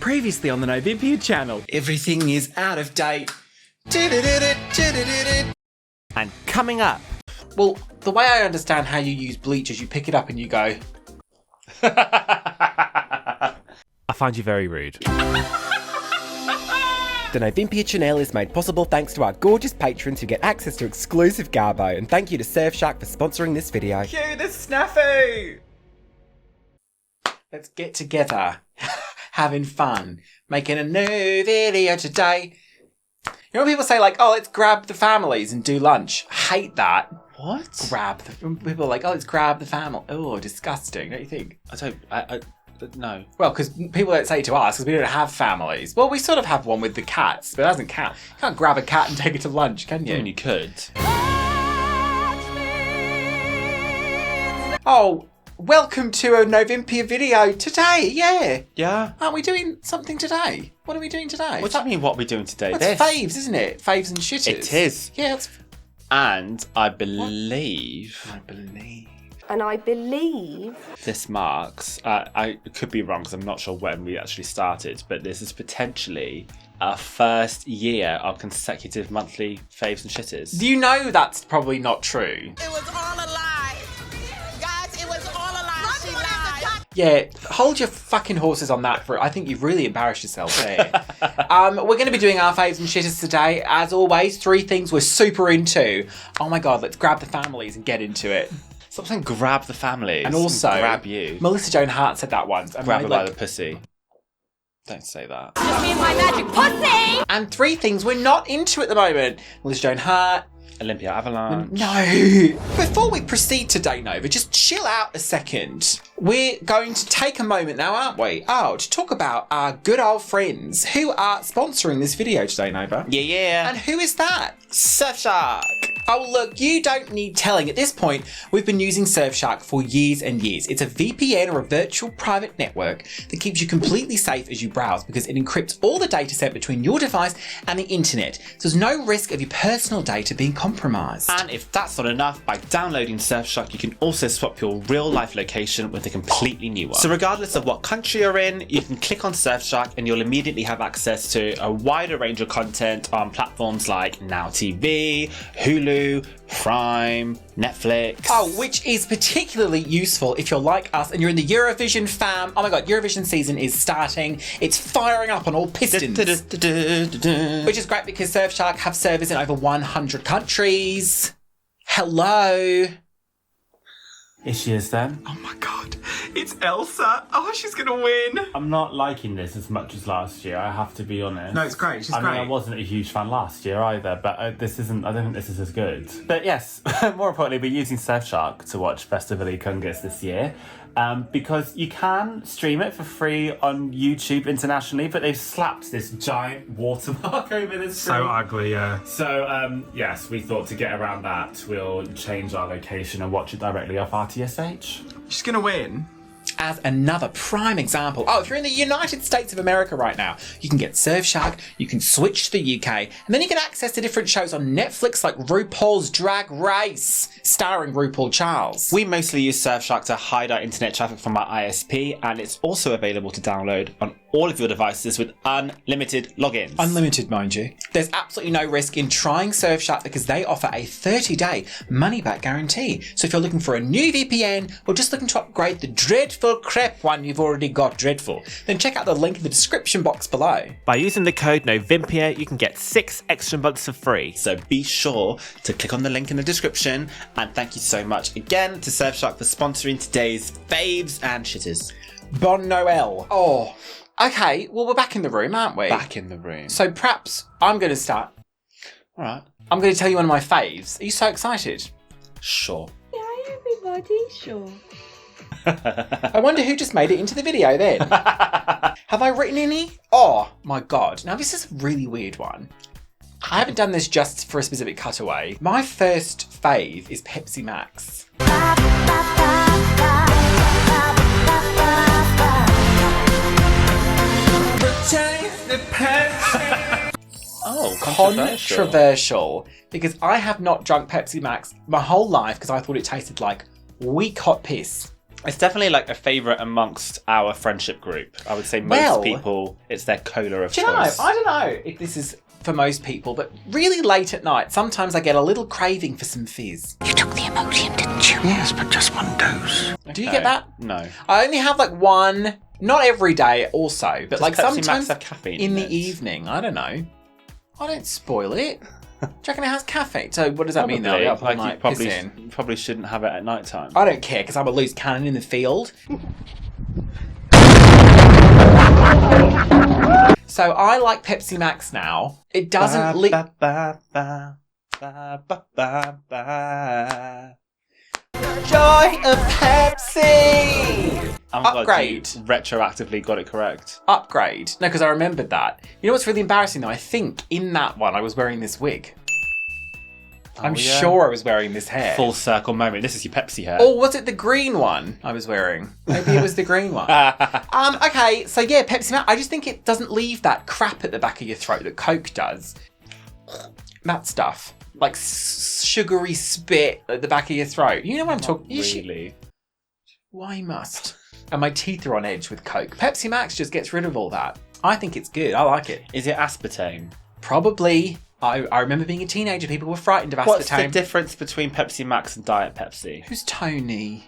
Previously on the Novympia channel. Everything is out of date. And coming up. Well, the way I understand how you use bleach is you pick it up and you go. I find you very rude. The Novympia channel is made possible thanks to our gorgeous patrons who get access to exclusive garbo, and thank you to Surfshark for sponsoring this video. Cue the snafu! Let's get together, having fun, making a new video today. You know when people say like, oh, let's grab the families and do lunch? I hate that. What? People are like, oh, let's grab the family. Oh, disgusting, don't you think? No. Well, because people don't say it to us because we don't have families. Well, we sort of have one with the cats, but it doesn't count. You can't grab a cat and take it to lunch, can you? I mean, you could. Oh, welcome to a Novympia video today, yeah. Yeah? Aren't we doing something today? What are we doing today? What do you mean, what are we doing today? Well, it's faves, isn't it? Faves and shitters. It is. Yeah, it's... And I believe... And I believe... This marks... I could be wrong because I'm not sure when we actually started, but this is potentially our first year of consecutive monthly faves and shitters. Do you know that's probably not true? It was all a lie. Guys, it was all a lie. She lied. Yeah, hold your fucking horses on that I think you've really embarrassed yourself there. We're going to be doing our faves and shitters today. As always, 3 things we're super into. Oh my god, let's grab the families and get into it. Stop saying grab the families. And also, grab you. Melissa Joan Hart said that once. And Grab her by the pussy. Don't say that. Just me and my magic pussy! And 3 things we're not into at the moment. Melissa Joan Hart. Olympia Avalanche. No. Before we proceed today, Nova, just chill out a second. We're going to take a moment now, aren't we? Oh, to talk about our good old friends who are sponsoring this video today, Nova. Yeah. And who is that? Surfshark. Oh, look, you don't need telling. At this point, we've been using Surfshark for years and years. It's a VPN, or a virtual private network, that keeps you completely safe as you browse because it encrypts all the data sent between your device and the internet. So there's no risk of your personal data being compromised. And if that's not enough, by downloading Surfshark, you can also swap your real-life location with a completely new one. So regardless of what country you're in, you can click on Surfshark and you'll immediately have access to a wider range of content on platforms like Now TV, Hulu, Prime, Netflix. Oh, which is particularly useful if you're like us and you're in the Eurovision fam. Oh my god, Eurovision season is starting. It's firing up on all pistons. Which is great because Surfshark have servers in over 100 countries. Hello. Here she is then. Oh my god, it's Elsa. Oh, she's gonna win. I'm not liking this as much as last year, I have to be honest. No, it's great. She's I great. mean, I wasn't a huge fan last year either, but I don't think this is as good. But yes, more importantly, we're using Surfshark to watch Festivali Kungas this year. Because you can stream it for free on YouTube internationally, but they've slapped this giant watermark over the screen. So ugly, yeah. So, yes, we thought to get around that, we'll change our location and watch it directly off RTSH. She's gonna win. As another prime example, oh, if you're in the United States of America right now, you can get Surfshark, you can switch to the UK, and then you get access to different shows on Netflix like RuPaul's Drag Race, starring RuPaul Charles. We mostly use Surfshark to hide our internet traffic from our ISP, and it's also available to download on all of your devices with unlimited logins. Unlimited, mind you. There's absolutely no risk in trying Surfshark because they offer a 30-day money-back guarantee. So if you're looking for a new VPN or just looking to upgrade the dreadful crap one you've already got dreadful, then check out the link in the description box below. By using the code Novympia, you can get 6 extra months for free. So be sure to click on the link in the description. And thank you so much again to Surfshark for sponsoring today's faves and shitters. Bon Noel. Oh. Okay, well, we're back in the room, aren't we? Back in the room. So perhaps I'm going to start. All right. I'm going to tell you one of my faves. Are you so excited? Sure. Yeah, everybody, sure. I wonder who just made it into the video then. Have I written any? Oh my god. Now this is a really weird one. I haven't done this just for a specific cutaway. My first fave is Pepsi Max. Oh, Controversial. Because I have not drunk Pepsi Max my whole life because I thought it tasted like weak hot piss. It's definitely like a favourite amongst our friendship group. I would say most people, it's their cola of Do you know? choice. I don't know if this is for most people, but really late at night, sometimes I get a little craving for some fizz. You took the Imodium, didn't you? Yes, but just one dose. Do you get that? No. I only have like one, not every day also, but Does like Pepsi sometimes Max have caffeine in in the it? evening. I don't know. I don't spoil it. Do you reckon it has caffeine? So what does that mean? Though? Up all Like night you probably shouldn't have it at night time. I don't care because I'm a loose cannon in the field. So I like Pepsi Max now. It doesn't leave. Joy of Pepsi! Oh my God, Upgrade. you retroactively got it correct. Upgrade. No, because I remembered that. You know what's really embarrassing though? I think in that one I was wearing this wig. I'm yeah. sure I was wearing this hair. Full circle moment. This is your Pepsi hair. Or was it the green one I was wearing? Maybe it was the green one. Okay, so yeah, Pepsi Max. I just think it doesn't leave that crap at the back of your throat that Coke does. That stuff. Like sugary spit at the back of your throat. You know what I'm talking about? Really? Why must? And my teeth are on edge with Coke. Pepsi Max just gets rid of all that. I think it's good. I like it. Is it aspartame? Probably. I remember being a teenager, people were frightened of aspartame. What's the difference between Pepsi Max and Diet Pepsi? Who's Tony?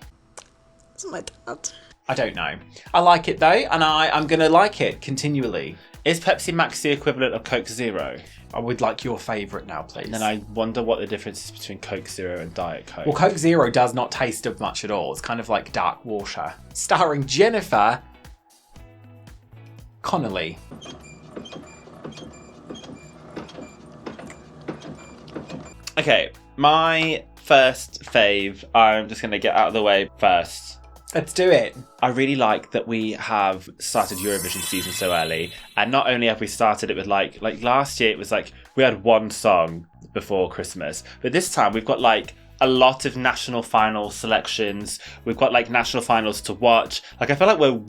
It's my dad. I don't know. I like it though, and I'm going to like it continually. Is Pepsi Max the equivalent of Coke Zero? I would like your favourite now, please. And then I wonder what the difference is between Coke Zero and Diet Coke. Well, Coke Zero does not taste of much at all. It's kind of like dark water. Starring Jennifer Connelly. Okay, my first fave, I'm just going to get out of the way first. Let's do it. I really like that we have started Eurovision season so early. And not only have we started it with like last year, it was like we had one song before Christmas. But this time we've got like a lot of national final selections. We've got like national finals to watch. Like I feel like we're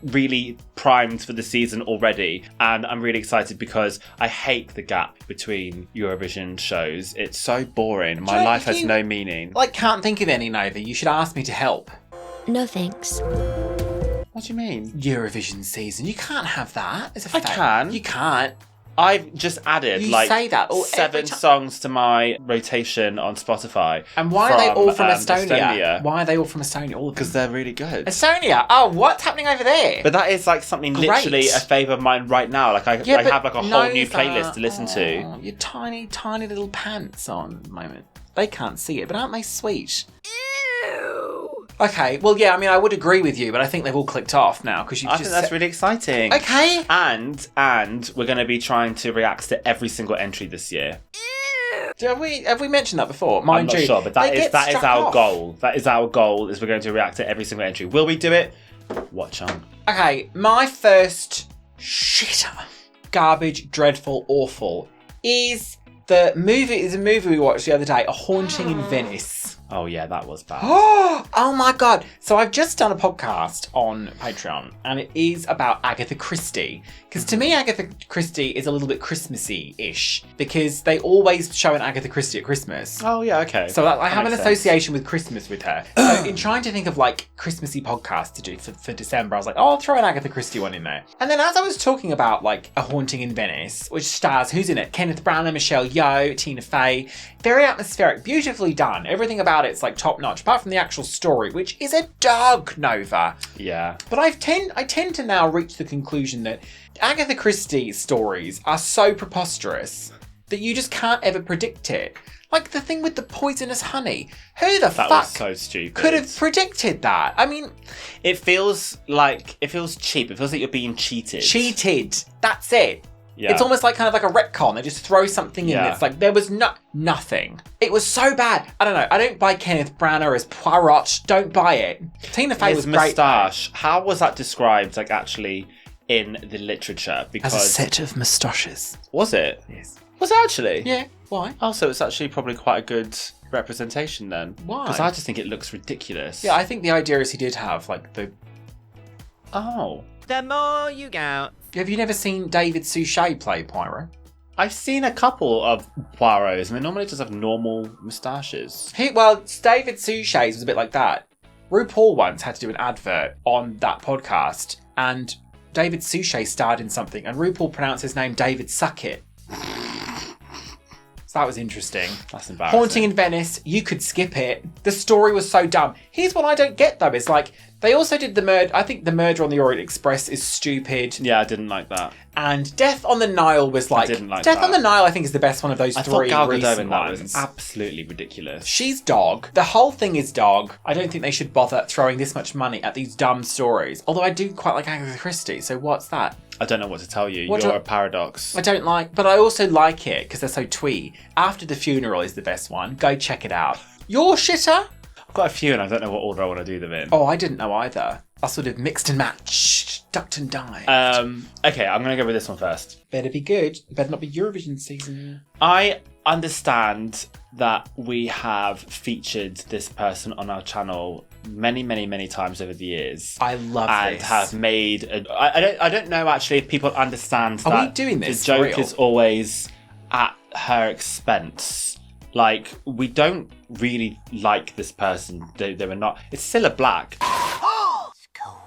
really primed for the season already. And I'm really excited because I hate the gap between Eurovision shows. It's so boring. My life has no meaning. Can't think of any, Nova. You should ask me to help. No thanks. What do you mean? Eurovision season. You can't have that. I can. You can't. I've just added You say that all- 7 songs to my rotation on Spotify. And why are they all from Estonia? Estonia. Why are they all from Estonia? All of them. Because they're really good. Estonia? Oh, what's happening over there? But that is like something Great. literally a favour of mine right now. Like I but have like a whole new Nova, playlist to listen to. Your tiny, tiny little pants on at the moment. They can't see it, but aren't they sweet? Ew. Okay, well, yeah, I mean, I would agree with you, but I think they've all clicked off now because you've I just think that's really exciting. Okay. And we're going to be trying to react to every single entry this year. Have we mentioned that before? I'm Mind not you, sure, but they get that is struck our off. goal. That is our goal, is we're going to react to every single entry. Will we do it? Watch on. Okay, my first shitter, garbage, dreadful, awful, is a movie we watched the other day, A Haunting in Venice. Oh yeah, that was bad. Oh my God. So I've just done a podcast on Patreon and it is about Agatha Christie. Because to me, Agatha Christie is a little bit Christmassy-ish because they always show an Agatha Christie at Christmas. Oh yeah, okay. So I have an makes sense. association with Christmas with her. So in trying to think of like Christmassy podcasts to do for December, I was like, oh, I'll throw an Agatha Christie one in there. And then as I was talking about like A Haunting in Venice, which stars, who's in it? Kenneth Branagh, Michelle Yeoh, Tina Fey. Very atmospheric, beautifully done. Everything about it's like top notch, apart from the actual story, which is a dog, Nova. Yeah. But I tend to now reach the conclusion that Agatha Christie's stories are so preposterous that you just can't ever predict it. Like the thing with the poisonous honey. Who the That fuck was so stupid. could have predicted that? I mean, It feels cheap. It feels like you're being cheated. cheated. That's it. Yeah. It's almost like kind of like a retcon. They just throw something in. Yeah. It's like there was nothing. It was so bad. I don't know. I don't buy Kenneth Branagh as Poirot. Don't buy it. Tina Fey was His great. moustache. How was that described? Like actually in the literature? Because As a set of moustaches. was it? Yes. Was it actually? Yeah. Why? Oh, so it's actually probably quite a good representation then. Why? Because I just think it looks ridiculous. Yeah, I think the idea is he did have like the. Oh. The more you go. Have you never seen David Suchet play Poirot? I've seen a couple of Poirots and they normally just have normal moustaches. David Suchet's was a bit like that. RuPaul once had to do an advert on that podcast, and David Suchet starred in something, and RuPaul pronounced his name David Suckett. So that was interesting. That's embarrassing. Haunting in Venice, you could skip it. The story was so dumb. Here's what I don't get though, is like, they also did the murder. I think the murder on the Orient Express is stupid. Yeah, I didn't like that. And Death on the Nile was like... I didn't like Death that. on the Nile, I think, is the best one of those I thought three Gal Gadot recent in that ones. was absolutely ridiculous. She's dog. The whole thing is dog. I don't think they should bother throwing this much money at these dumb stories. Although I do quite like Agatha Christie, so what's that? I don't know what to tell you. What You're do- a paradox. I don't like... But I also like it, because they're so twee. After the Funeral is the best one. Go check it out. Your shitter? I've got a few and I don't know what order I want to do them in. Oh, I didn't know either. I sort of mixed and matched, ducked and dived. Okay, I'm going to go with this one first. Better be good. Better not be Eurovision season. I understand that we have featured this person on our channel many times over the years. I love and this. have made I don't know actually if people understand Are that we doing this the joke for real? is always at her expense. Like, we don't really like this person. They were not. It's Cilla Black.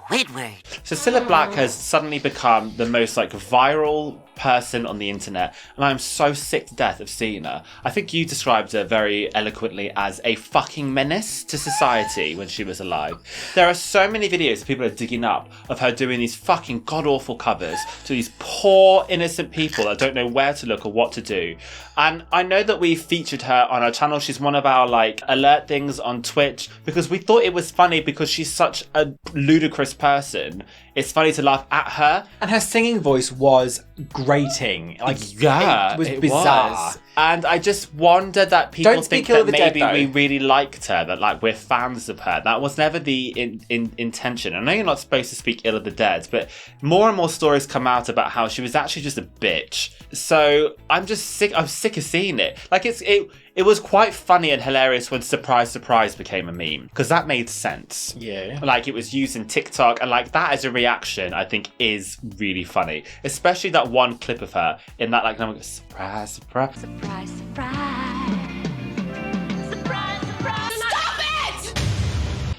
Knitwear. So Cilla Black has suddenly become the most like viral person on the internet, and I'm so sick to death of seeing her. I think you described her very eloquently as a fucking menace to society when she was alive. There are so many videos people are digging up of her doing these fucking god-awful covers to these poor innocent people that don't know where to look or what to do. And I know that we featured her on our channel. She's one of our like alert things on Twitch because we thought it was funny because she's such a ludicrous person. It's funny to laugh at her. And her singing voice was grating. Like, Yeah, it was bizarre. was. And I just wonder that people Don't speak think ill of that the dead, maybe though. we really liked her, that like we're fans of her. That was never the intention. I know you're not supposed to speak ill of the dead, but more and more stories come out about how she was actually just a bitch. So I'm just sick. I'm sick of seeing it. Like it was quite funny and hilarious when Surprise Surprise became a meme because that made sense. Yeah. Like it was used in TikTok and like that as a reaction I think is really funny. Especially that one clip of her in that like number surprise, surprise. Surprise, surprise. Surprise, surprise. Stop it!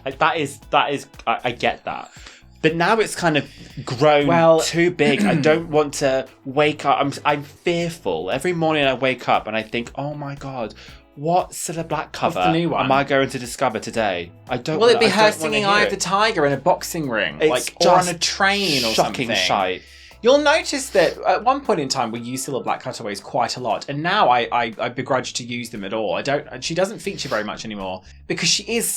Like that is I get that. But now it's kind of grown Well- too big. I don't want to wake up. I'm fearful. Every morning I wake up and I think, oh my God, what Cilla Black cover the new one? am I going to discover today? I don't Will it be I her don't singing wanna Eye hear of the it. Tiger in a boxing ring? It's Like, or on just a train or shocking something? shite. You'll notice that at one point in time we used Cilla Black cutaways quite a lot, and now I begrudge to use them at all. I don't. She doesn't feature very much anymore because she's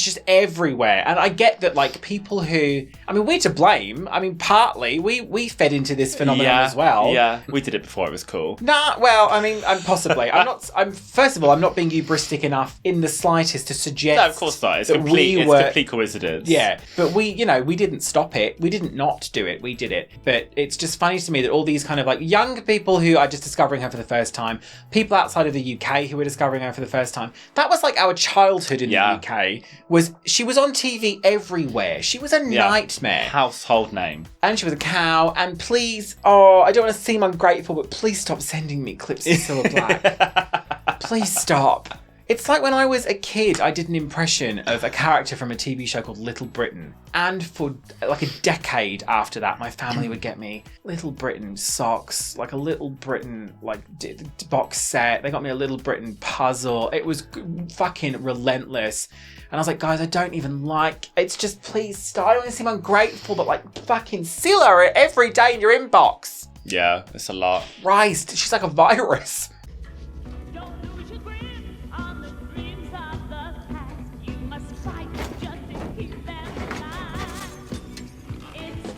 just everywhere. And I get that like people who, I mean, we're to blame. I mean, partly we fed into this phenomenon as well. Yeah, we did it before it was cool. Nah, well, I mean, possibly. I'm not. First of all, I'm not being hubristic enough in the slightest to suggest. No, of course not. It's that complete we were- complete coincidence. Yeah, but we didn't stop it. We didn't not do it. We did it. But it's just funny to me that all these kind of like young people who are just discovering her for the first time, people outside of the UK who are discovering her for the first time, that was like our childhood in the UK. She was on TV everywhere. She was a nightmare. Household name. And she was a cow. And please, I don't want to seem ungrateful, but please stop sending me clips of Cilla Black. Please stop. It's like when I was a kid, I did an impression of a character from a TV show called Little Britain. And for like a decade after that, my family would get me Little Britain socks, like a Little Britain like box set. They got me a Little Britain puzzle. It was fucking relentless. And I was like, guys, I don't even like, it's just, please stop. I don't want to seem ungrateful, but like fucking Cilla every day in your inbox. Yeah, it's a lot. Christ, she's like a virus. Don't lose your grip on the dreams of the past. You must fight just to keep them alive. It's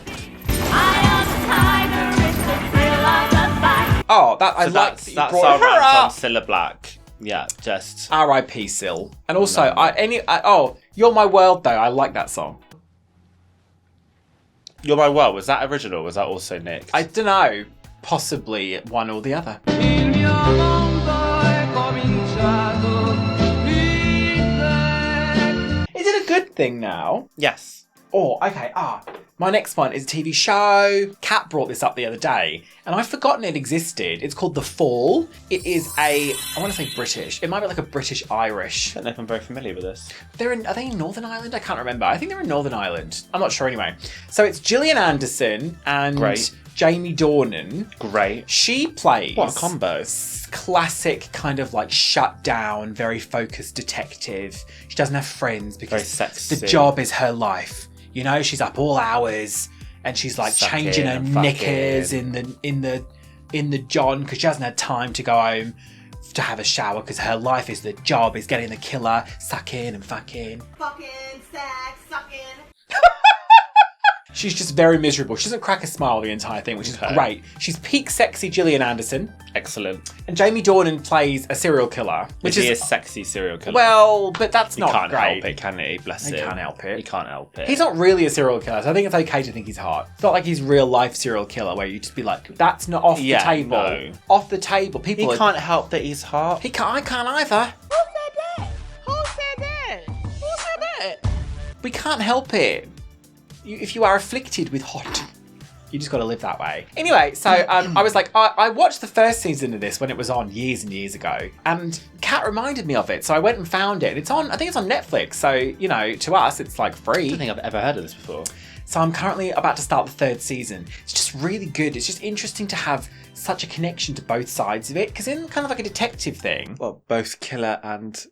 the eye of the tiger, it's the thrill of the fight. Oh, that I So like that's that you that's brought our her rant on up. Cilla Black. Yeah, just R.I.P. Sil. And also, You're My World though. I like that song. You're My World. Was that original? Or was that also Nick? I don't know. Possibly one or the other. Is it a good thing now? Yes. Oh, okay. My next one is a TV show. Kat brought this up the other day, and I've forgotten it existed. It's called The Fall. It is I want to say British. It might be like a British-Irish. I don't know if I'm very familiar with this. Are they in Northern Ireland? I can't remember. I think they're in Northern Ireland. I'm not sure anyway. So it's Gillian Anderson and Great. Jamie Dornan. Great. She plays... What a combo. Classic kind of like shut down, very focused detective. She doesn't have friends because Very sexy. the job is her life. You know, she's up all hours and she's like Sucking changing her and knickers fucking. in the John because she hasn't had time to go home to have a shower because her life is the job is getting the killer, sucking and fucking. Fucking, sex, sucking. She's just very miserable. She doesn't crack a smile the entire thing, which is Okay. great. She's peak sexy Gillian Anderson. Excellent. And Jamie Dornan plays a serial killer, which He is is a sexy serial killer. well, but that's he not can't great. help it, can he? Bless He him. can't help it. He can't help it. He's not really a serial killer, so I think it's okay to think he's hot. It's not like he's real life serial killer where you just be like, that's not off Yeah, the table. no. Off the table. People He are- can't help that he's hot. I can't either. Who said that? Who said that? Who said that? We can't help it. If you are afflicted with hot, you just got to live that way. Anyway, so I was like, I watched the first season of this when it was on years and years ago, and Kat reminded me of it, so I went and found it. It's on, I think it's on Netflix, so, you know, to us, it's like I free. don't think I've ever heard of this before. So I'm currently about to start the third season. It's just really good. It's just interesting to have such a connection to both sides of it, because in kind of like a detective thing. Well, both killer and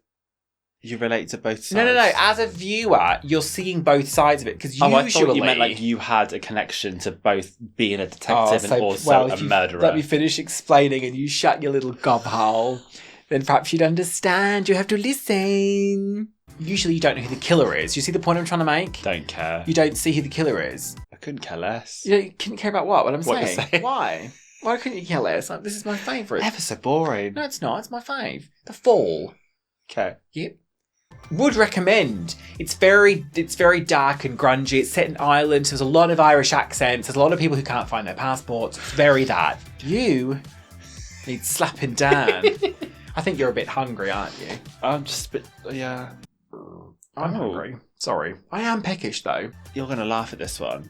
you relate to both sides. No. As a viewer, you're seeing both sides of it, because usually... Oh, I thought you meant like you had a connection to both being a detective and also a if you murderer. let me finish explaining and you shut your little gob hole, then perhaps you'd understand. You have to listen. Usually you don't know who the killer is. You see the point I'm trying to make? Don't care. You don't see who the killer is. I couldn't care less. You couldn't care about what I'm What you're saying. saying. Why? Why couldn't you care less? Like, this is my favourite. Ever so boring. No, it's not. It's my fave. The Fall. Okay. Yep. Would recommend. It's very dark and grungy. It's set in Ireland. So there's a lot of Irish accents. There's a lot of people who can't find their passports. It's very that. You need slapping down. I think you're a bit hungry, aren't you? I'm just a bit, yeah. I'm Oh. hungry. Sorry. I am peckish though. You're going to laugh at this one.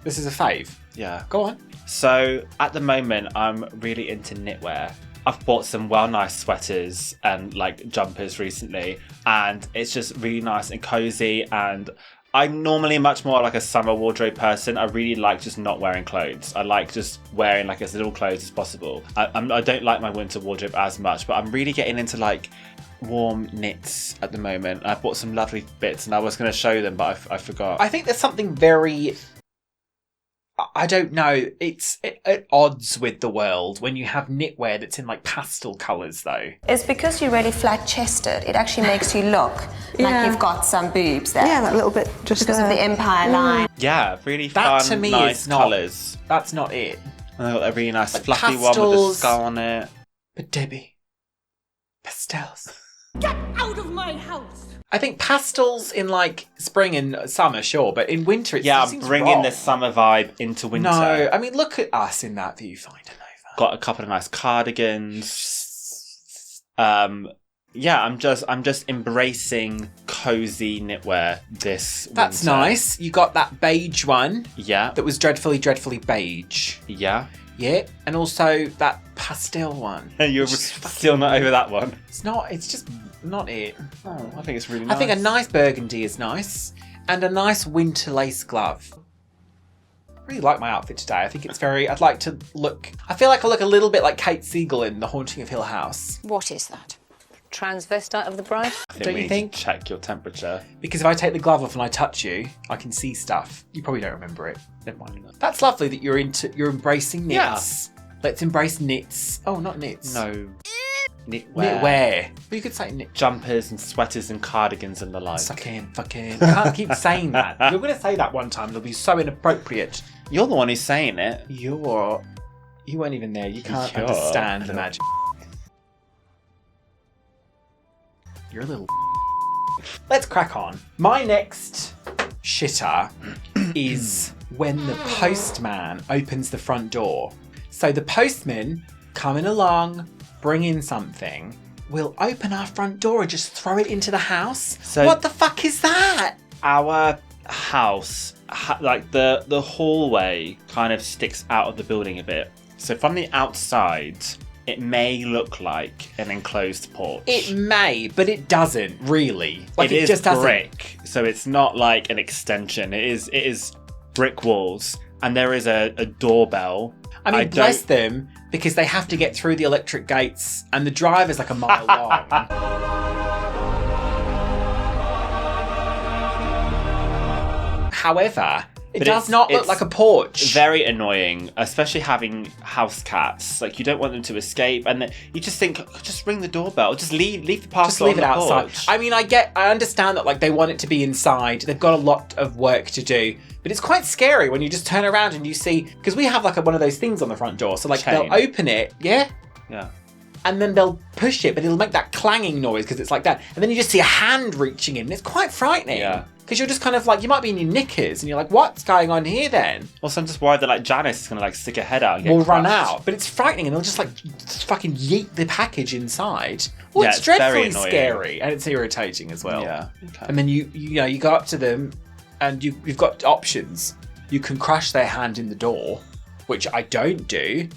This is a fave. Yeah. Go on. So at the moment, I'm really into knitwear. I've bought some well nice sweaters and like jumpers recently, and it's just really nice and cozy. And I'm normally much more like a summer wardrobe person. I really like just not wearing clothes. I like just wearing like as little clothes as possible. I don't like my winter wardrobe as much, but I'm really getting into like warm knits at the moment. I bought some lovely bits and I was going to show them, but I forgot. I think there's something very... I don't know. It's at odds with the world when you have knitwear that's in like pastel colours though. It's because you're really flat-chested. It actually makes you look like you've got some boobs there. Yeah, that little bit just Because of the empire line. Yeah, really That fun, to me nice is not... colours. That's not it. And I got a really nice Like fluffy one with a pastels. skull on it. But Debbie, pastels. Get out of my house! I think pastels in like spring and summer, sure, but in winter, it I'm seems bringing wrong. the summer vibe into winter. No, I mean look at us in that viewfinder, Nova. Got a couple of nice cardigans. Yeah, I'm just embracing cozy knitwear this That's winter. nice. You got that beige one Yeah, that was dreadfully beige. yeah. Yeah, and also that pastel one. You're Which is still not over that one. It's not. It's just not it. Oh, I think it's really I nice. think a nice burgundy is nice, and a nice winter lace glove. I really like my outfit today. I think it's very. I'd like to look. I feel like I look a little bit like Kate Siegel in The Haunting of Hill House. What is that? Transvestite of the bride? I think Don't we you need think? to check your temperature. Because if I take the glove off and I touch you, I can see stuff. You probably don't remember it. Never mind. That's lovely that you're embracing knits. Let's embrace knits. Oh, not knits. No. Knitwear. Knitwear. But you could say knit. Jumpers and sweaters and cardigans and the like. Fucking. I can't keep saying that. You're going to say that one time. It'll be so inappropriate. You're the one who's saying it. You weren't even there. You can't You're- understand the magic. You're a little. Let's crack on. My next shitter is when the postman opens the front door. So the postman coming along, bringing something, will open our front door and just throw it into the house. So- what the fuck is that? Our house like the hallway kind of sticks out of the building a bit. So from the outside, it may look like an enclosed porch. It may, but it doesn't really. Like, it is just doesn't. brick, so it's not like an extension. It is brick walls, and there is a doorbell. I mean, bless them, because they have to get through the electric gates, and the drive is like a mile long. However, it does not look like a porch. Very annoying, especially having house cats. Like, you don't want them to escape, and then you just think, just ring the doorbell, just leave the parcel. Just leave it outside. Porch. I mean, I understand that, like, they want it to be inside. They've got a lot of work to do, but it's quite scary when you just turn around and you see, because we have like one of those things on the front door. So like Chain. They'll open it, yeah, and then they'll push it, but it'll make that clanging noise because it's like that, and then you just see a hand reaching in, and it's quite frightening. Yeah. Because you're just kind of like, you might be in your knickers and you're like, what's going on here then? Also, I'm just worried that like Janice is going to like stick her head out and get Or run crushed. out. But it's frightening, and they'll just like fucking yeet the package inside. Well, Yeah, it's it's very dreadfully annoying. scary, and it's irritating as well. Yeah. Okay. And then you go up to them, and you've got options. You can crush their hand in the door, which I don't do,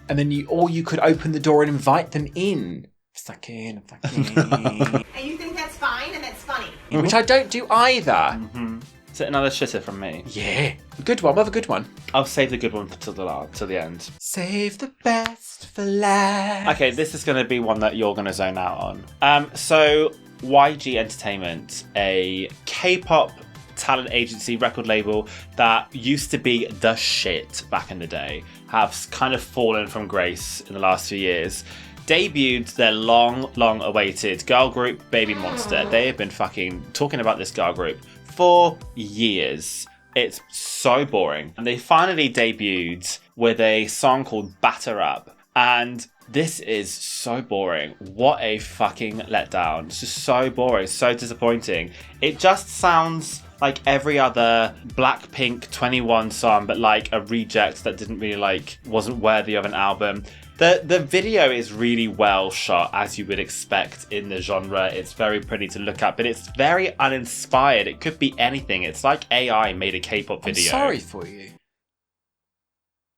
and then you could open the door and invite them in. Fuck in. And you think that's fine and that's funny. Which I don't do either. Mm-hmm. Is it another shitter from me? Yeah. Good one. We'll have a good one. I'll save the good one till the end. Save the best for last. Okay, this is going to be one that you're going to zone out on. So YG Entertainment, a K-pop talent agency record label that used to be the shit back in the day, have kind of fallen from grace in the last few years. Debuted their long awaited girl group Baby Monster. They have been fucking talking about this girl group for years. It's so boring. And they finally debuted with a song called Batter Up. And this is so boring. What a fucking letdown. It's just so boring, so disappointing. It just sounds like every other Blackpink 21 song, but like a reject that didn't really wasn't worthy of an album. The video is really well shot, as you would expect in the genre. It's very pretty to look at, but it's very uninspired. It could be anything. It's like AI made a K-pop video. I'm sorry for you.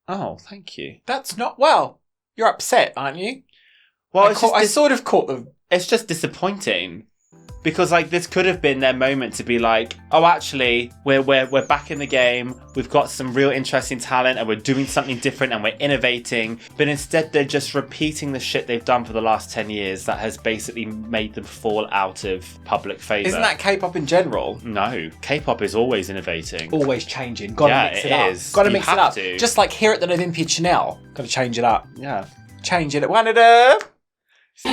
Oh, thank you. That's not... Well, you're upset, aren't you? Well, I sort of caught the... It's just disappointing. Because this could have been their moment to be like, oh, actually, we're back in the game. We've got some real interesting talent, and we're doing something different, and we're innovating. But instead, they're just repeating the shit they've done for the last 10 years that has basically made them fall out of public favour. Isn't that K-pop in general? No, K-pop is always innovating. Always changing. Gotta mix it up. Gotta mix it up. Just like here at the Novympia Chanel. Gotta change it up. Yeah. Change it. One it up. So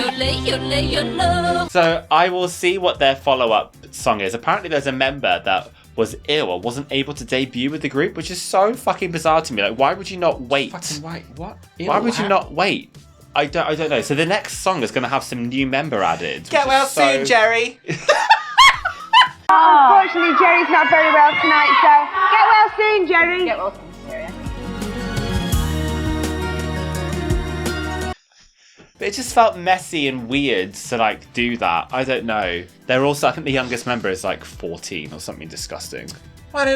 I will see what their follow-up song is. Apparently there's a member that was ill or wasn't able to debut with the group, which is so fucking bizarre to me. Like, why would you not wait? Fucking wait, what? Why would you not wait? I don't know. So the next song is going to have some new member added. Get well soon, Jerry. Unfortunately, Jerry's not very well tonight, so get well soon, Jerry. Get well soon, Jerry. But it just felt messy and weird to do that. I don't know. They're also, I think the youngest member is 14 or something disgusting. It's got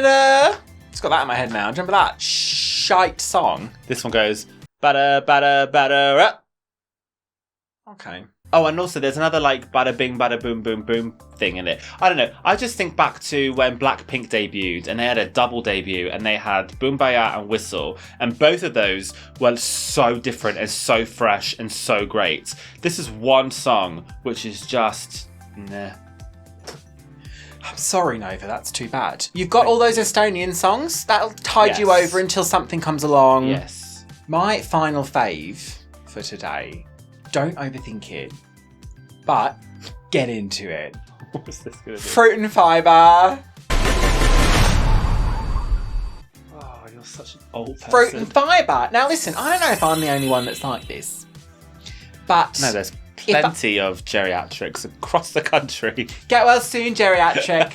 that in my head now. Do you remember that shite song? This one goes, batter, batter, batter up. Okay. Oh, and also there's another bada bing, bada boom, boom, boom thing in it. I don't know. I just think back to when Blackpink debuted and they had a double debut and they had Boombaya and Whistle. And both of those were so different and so fresh and so great. This is one song which is just, nah. I'm sorry, Nova, that's too bad. You've got all those Estonian songs. That'll tide you over until something comes along. Yes. My final fave for today, don't overthink it, but get into it. What's this going to be? Fruit and Fibre. Oh, you're such an old person. Fruit and Fibre. Now listen, I don't know if I'm the only one that's like this, but... No, there's plenty of geriatrics across the country. Get well soon, geriatric.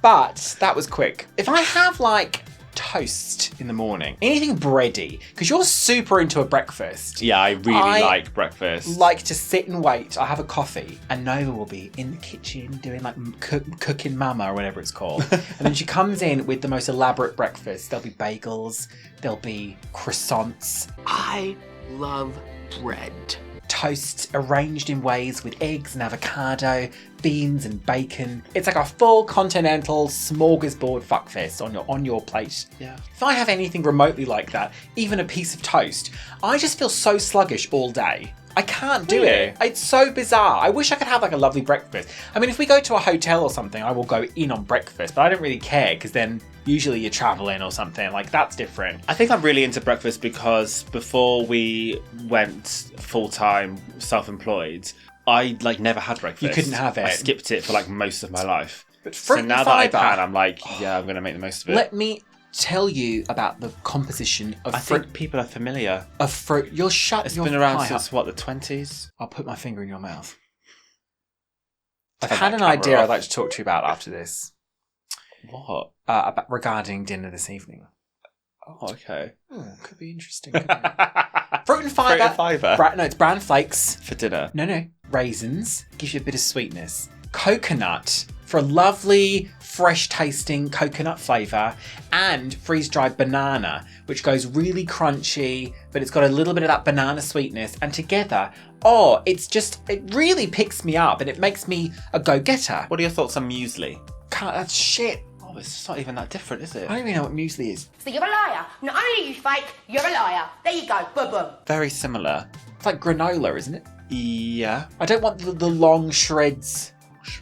But that was quick. If I have toast in the morning. Anything bready, because you're super into a breakfast. Yeah, I really like breakfast. Like to sit and wait. I have a coffee, and Nova will be in the kitchen doing like cooking mama or whatever it's called. And then she comes in with the most elaborate breakfast. There'll be bagels, there'll be croissants. I love bread. Toast arranged in ways with eggs and avocado, beans and bacon. It's like a full continental smorgasbord fuckfest on your plate. Yeah. If I have anything remotely like that, even a piece of toast, I just feel so sluggish all day. I can't do it. It's so bizarre. I wish I could have like a lovely breakfast. I mean, if we go to a hotel or something, I will go in on breakfast, but I don't really care because then usually you're traveling or something. Like, that's different. I think I'm really into breakfast because before we went full-time self-employed, I like never had breakfast. You couldn't have it. I skipped it for like most of my life. But so fruit now and that I fibre, can, I'm like, yeah, I'm going to make the most of it. Let me tell you about the composition of I fruit. think people are familiar. Of fruit. You'll shut It's your been around pie since, up. what, the 20s? I'll put my finger in your mouth. Turn I've had that an camera idea off. I'd like to talk to you about after this. What? About regarding dinner this evening. Oh, okay. Could be interesting. Couldn't it? Fruit and fibre. Fruit and fibre? No, it's brown flakes. For dinner. No. Raisins. Gives you a bit of sweetness. Coconut for a lovely, fresh tasting coconut flavour. And freeze-dried banana, which goes really crunchy, but it's got a little bit of that banana sweetness. And together, it really picks me up and it makes me a go-getter. What are your thoughts on muesli? That's shit. Oh, it's not even that different, is it? I don't even know what muesli is. So you're a liar. Not only are you fake, you're a liar. There you go. Boom, boom. Very similar. It's like granola, isn't it? Yeah. I don't want the long shreds.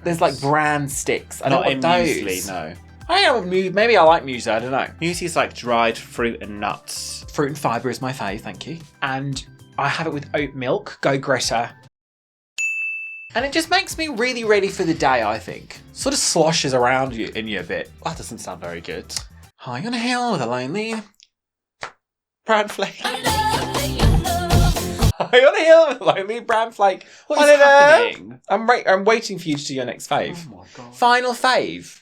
There's like bran sticks. I don't Not want in those. muesli, no. I don't know. Maybe I like muesli. I don't know. Muesli is like dried fruit and nuts. Fruit and fibre is my fave, thank you. And I have it with oat milk. Go Greta. And it just makes me really ready for the day, I think. Sort of sloshes around you in you a bit. That doesn't sound very good. High on a hill with a lonely brown flake. High on a hill with a lonely brown flake. What is happening? I'm waiting for you to do your next fave. Oh my god. Final fave.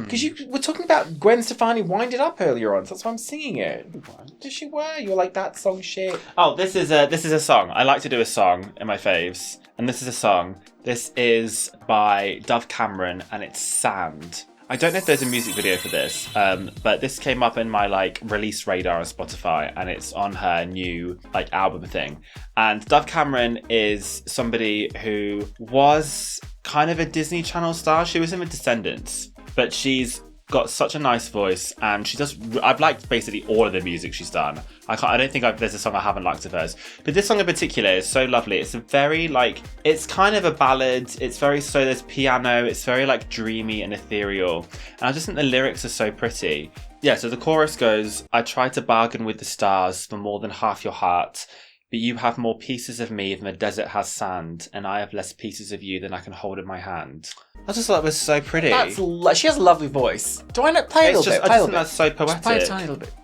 Because you were talking about Gwen Stefani Wind It Up earlier on, so that's why I'm singing it. Yes, she were. You were like, that song shit. Oh, this is a song. I like to do a song in my faves. And this is a song. This is by Dove Cameron and it's Sand. I don't know if there's a music video for this, but this came up in my like release radar on Spotify and it's on her new like album thing. And Dove Cameron is somebody who was kind of a Disney Channel star. She was in The Descendants, but she's got such a nice voice and she does. I've liked basically all of the music she's done. I don't think there's a song I haven't liked of hers, but this song in particular is so lovely. It's a very like, it's kind of a ballad. It's very slow. There's piano. It's very like dreamy and ethereal, and I just think the lyrics are so pretty. Yeah. So the chorus goes, "I tried to bargain with the stars for more than half your heart, but you have more pieces of me than the desert has sand, and I have less pieces of you than I can hold in my hand." I just thought it was so pretty. She has a lovely voice. Do I know? Play a little bit. I just think that's so poetic. Just play a tiny little bit.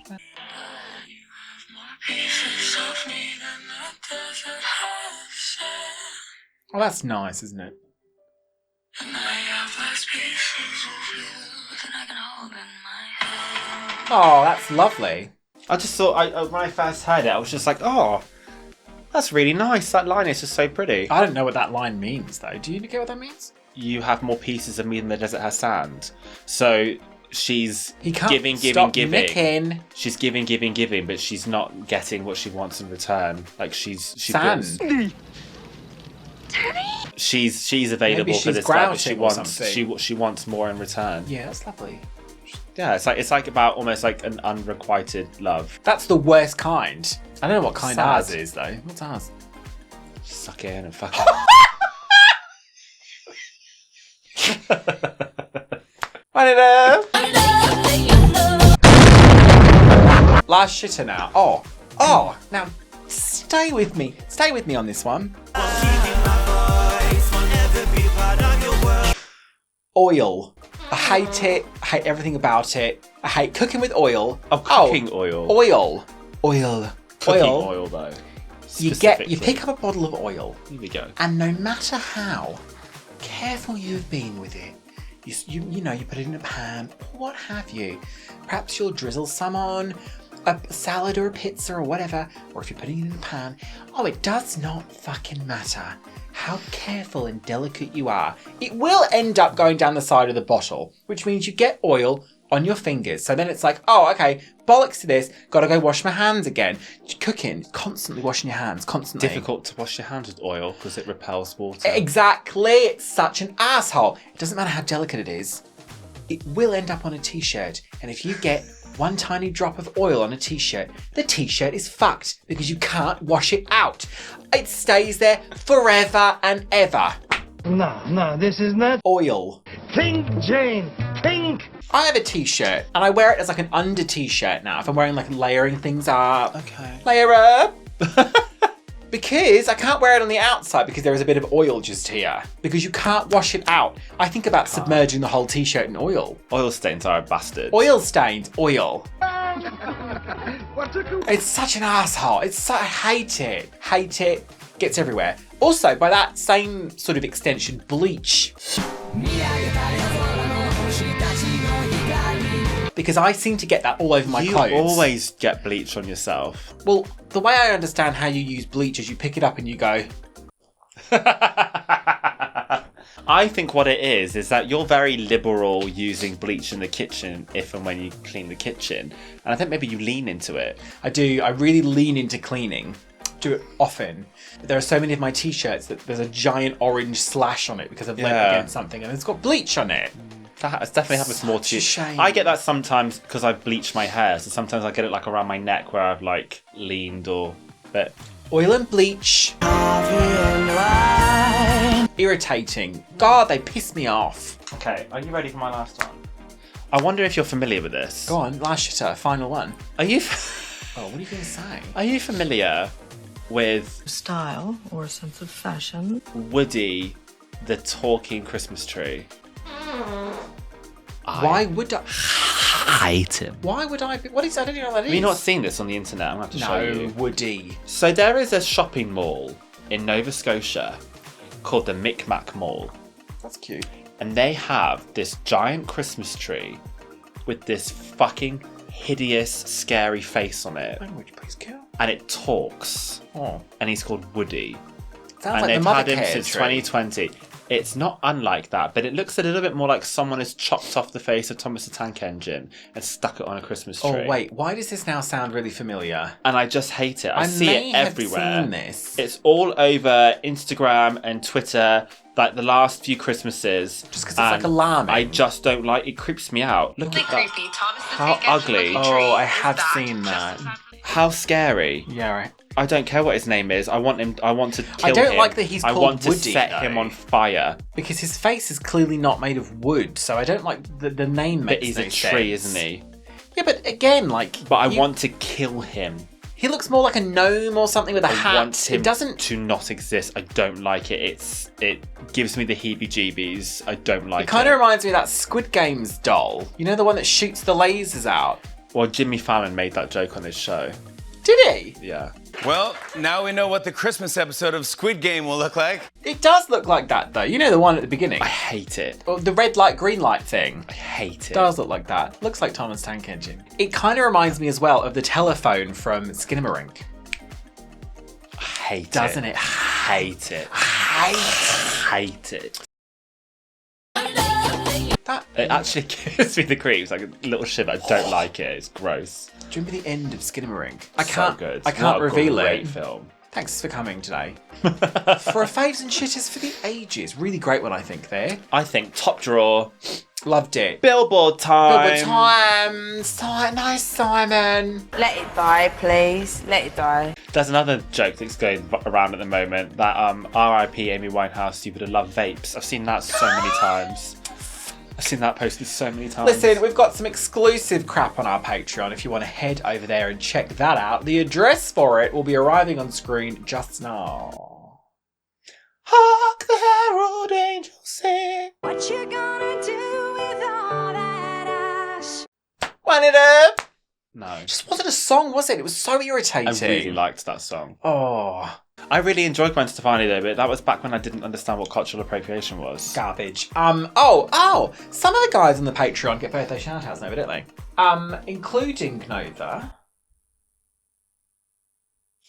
Oh, that's nice, isn't it? Oh, that's lovely. I just thought, when I first heard it, I was just like, oh, that's really nice. That line is just so pretty. I don't know what that line means, though. Do you get what that means? You have more pieces of me than the desert has sand. So she's giving. Nicking. She's giving, but she's not getting what she wants in return. Like she's Sand. She's available Maybe for she's this love, but she grouting or wants something. she wants more in return. Yeah, that's lovely. Yeah, it's like about almost like an unrequited love. That's the worst kind. I don't know what kind Sad. ours is, though. What's ours? Suck it in and fuck it. Last shitter now. Oh, now stay with me. Stay with me on this one. Oil. I hate it. I hate everything about it. I hate cooking with oil. Cooking oil. Oil. Cooking oil though. You pick up a bottle of oil. Here we go. And no matter how careful you've been with it, You know, you put it in a pan, or what have you. Perhaps you'll drizzle some on a salad or a pizza or whatever, or if you're putting it in a pan. Oh, it does not fucking matter how careful and delicate you are. It will end up going down the side of the bottle, which means you get oil on your fingers. So then it's like, oh, okay, bollocks to this, gotta go wash my hands again. Cooking, constantly washing your hands, constantly. Difficult to wash your hands with oil because it repels water. Exactly, it's such an asshole. It doesn't matter how delicate it is. It will end up on a t-shirt, and if you get one tiny drop of oil on a t-shirt, the t-shirt is fucked because you can't wash it out. It stays there forever and ever. No, this is not oil. Pink, Jane, pink. I have a t-shirt and I wear it as like an under t-shirt now. If I'm wearing like layering things up. Okay. Layer up. Because I can't wear it on the outside because there is a bit of oil just here. Because you can't wash it out. I think about submerging the whole t-shirt in oil. Oil stains are a bastard. Oil stains, oil. It's such an asshole. I hate it. Hate it. Gets everywhere. Also, by that same sort of extension, bleach. Because I seem to get that all over my clothes. You always get bleach on yourself. Well, the way I understand how you use bleach is you pick it up and you go... I think what it is that you're very liberal using bleach in the kitchen if and when you clean the kitchen. And I think maybe you lean into it. I do. I really lean into cleaning. Do it often. There are so many of my t-shirts that there's a giant orange slash on it because I've leant against something and it's got bleach on it. That definitely happens more to you. Shame. I get that sometimes because I've bleached my hair, so sometimes I get it like around my neck where I've like leaned or... But oil and bleach. Irritating. God, they piss me off. Okay, are you ready for my last one? I wonder if you're familiar with this. Go on, last shitter, final one. Are you... Oh, what are you going to say? Are you familiar with... style or a sense of fashion? Woody, the talking Christmas tree? Why would I... hate him. Why would I... What is... I don't even know what that is. Have you not seen this on the internet? I'm going to have to show you. Woody. So there is a shopping mall in Nova Scotia called the Micmac Mall. That's cute. And they have this giant Christmas tree with this fucking hideous, scary face on it. Language, please, kill. And it talks. Oh. And he's called Woody. Sounds and like they've the mother had him care since tree. 2020. It's not unlike that, but it looks a little bit more like someone has chopped off the face of Thomas the Tank Engine and stuck it on a Christmas tree. Oh, wait. Why does this now sound really familiar? And I just hate it. I see it everywhere. Have seen this. It's all over Instagram and Twitter, like the last few Christmases. Just because it's like alarming. I just don't like it. Creeps me out. Look at that. Creepy. Thomas the How Tank Engine ugly. looking tree Oh, I is have that seen just that. as ugly. How scary. Yeah, right. I don't care what his name is. I want to kill him. I don't like that he's I called want to Woody, set though. him on fire. Because his face is clearly not made of wood, so I don't like the name makes But he's no a tree, sense. isn't he? Yeah, but again, like... But I want to kill him. He looks more like a gnome or something with a hat. I want him it doesn't... to not exist. I don't like it. It gives me the heebie-jeebies. I don't like it. It kind of reminds me of that Squid Games doll. You know, the one that shoots the lasers out? Well, Jimmy Fallon made that joke on his show. Did he? Yeah. Well, now we know what the Christmas episode of Squid Game will look like. It does look like that, though. You know the one at the beginning? I hate it. Or the red light, green light thing. I hate it. Does look like that. Looks like Thomas Tank Engine. It kind of reminds me as well of the telephone from Skinamarink. I hate it. Doesn't it? Hate it. Hate it. It actually gives me the creeps, like a little shiver. I don't like it. It's gross. Do you remember the end of Skinamarink? I can't What reveal it. Great film. Thanks for coming today. For a Faves and Shitters for the ages. Really great one, I think, there. I think top drawer. Loved it. Billboard time. Billboard time. Nice, Simon. Let it die, please. Let it die. There's another joke that's going around at the moment that R.I.P. Amy Winehouse, you would have loved vapes. I've seen that so many times. I've seen that posted so many times. Listen, we've got some exclusive crap on our Patreon if you want to head over there and check that out. The address for it will be arriving on screen just now. Hark the herald angels sing. What you gonna do with all that ash? Run it up! No. It just wasn't a song, was it? It was so irritating. I really liked that song. Oh. I really enjoyed Gwen Stefani though, but that was back when I didn't understand what cultural appropriation was. Garbage. Some of the guys on the Patreon get birthday shout-outs now, evidently. Including Knitwear.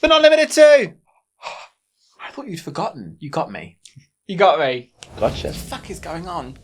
But not limited to! I thought you'd forgotten. You got me. You got me. Gotcha. What the fuck is going on?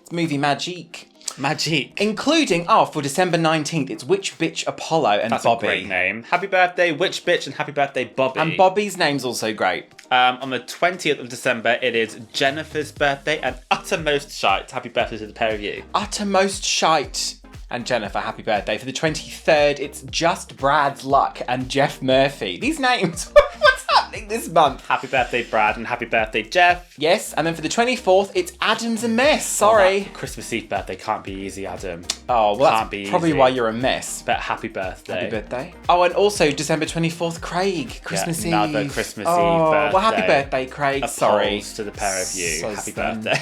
It's movie magic. Magic. Including, for December 19th, it's Witch Bitch Apollo and That's Bobby. a great name. Happy birthday, Witch Bitch, and happy birthday, Bobby. And Bobby's name's also great. On the 20th of December, it is Jennifer's birthday, and uttermost shite. Happy birthday to the pair of you. Uttermost shite. And Jennifer, happy birthday. For the 23rd, it's Just Brad's Luck and Jeff Murphy. These names, what's happening this month? Happy birthday, Brad, and happy birthday, Jeff. Yes, and then for the 24th, it's Adam's a Mess. Sorry. That Christmas Eve birthday can't be easy, Adam. Oh, well, can't be that's probably easy. why you're a mess. But happy birthday. Happy birthday. Oh, and also December 24th, Craig, Christmas Eve. Another Christmas Eve Well, birthday. happy birthday, Craig. A Sorry. pulse to the pair of you. Happy birthday.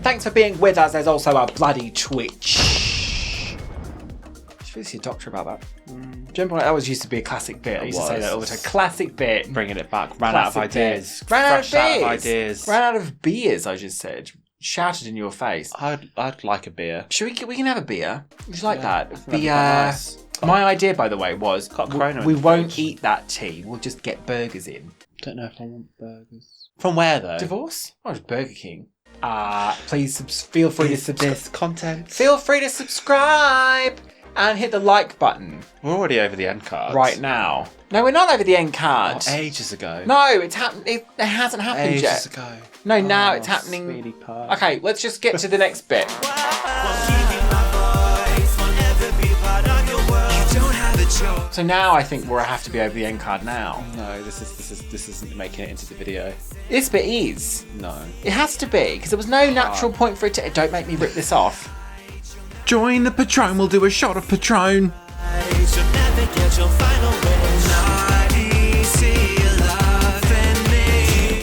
Thanks for being with us. There's also our bloody Twitch. I should see a doctor about that. Do you remember when that always used to be a classic bit? I used to say that all the time. Classic bit. Bringing it back. Ran out of ideas. Ran out of Fresh out of beers. ideas. Ran out of beers, I just said. Shouted in your face. I'd like a beer. Should we can have a beer? Would you like that? That'd be quite nice. My idea, by the way, was Corona we in the won't fridge. eat that tea. We'll just get burgers in. Don't know if I want burgers. From where though? Divorce? Oh, it's Burger King. Please feel free to subscribe. This content. Feel free to subscribe and hit the like button We're already over the end card. right now. No, we're not over the end card. Ages ago. No, it's happened. It hasn't happened Ages yet. ago. No, now it's happening. Sweetie pie. Okay, let's just get to the next bit. So now I think we'll have to be over the end card now. No, this isn't making it into the video. This bit is. No. It has to be, because there was no natural point for it to. Don't make me rip this off. Join the Patron, we'll do a shot of Patron.